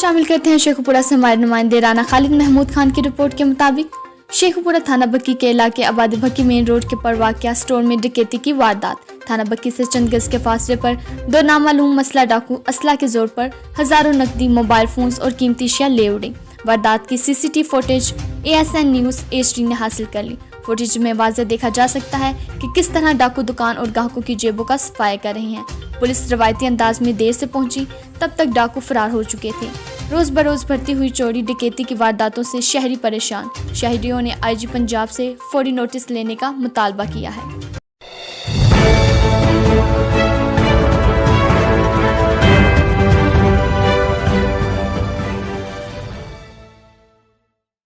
शामिल करते हैं शेखुपुरा से हमारे नुमाइंदे राना खालिद महमूद खान की रिपोर्ट के मुताबिक शेखुपुरा थाना बक्की के इलाके आबादी भक्की मेन रोड के पर वाक़या स्टोर में डकैती की वारदात। थाना बक्की से चंद गज के फासले पर दो नामालूम मसला डाकू असला के जोर पर हजारों नकदी, मोबाइल फोन्स और कीमती अशिया ले उड़े। वारदात की CCTV footage ASN news HD ने हासिल कर ली। फुटेज में वाज़ेह देखा जा सकता है कि किस तरह डाकू दुकान और ग्राहकों की जेबों का सफाया कर रहे हैं। पुलिस रवायती अंदाज में देर से पहुंची, तब तक डाकू फरार हो चुके थे। रोज बरोज बढ़ती हुई चोरी डकैती की वारदातों से शहरी परेशान। शहरियों ने IG पंजाब से फौरी नोटिस लेने का मुतालबा किया है।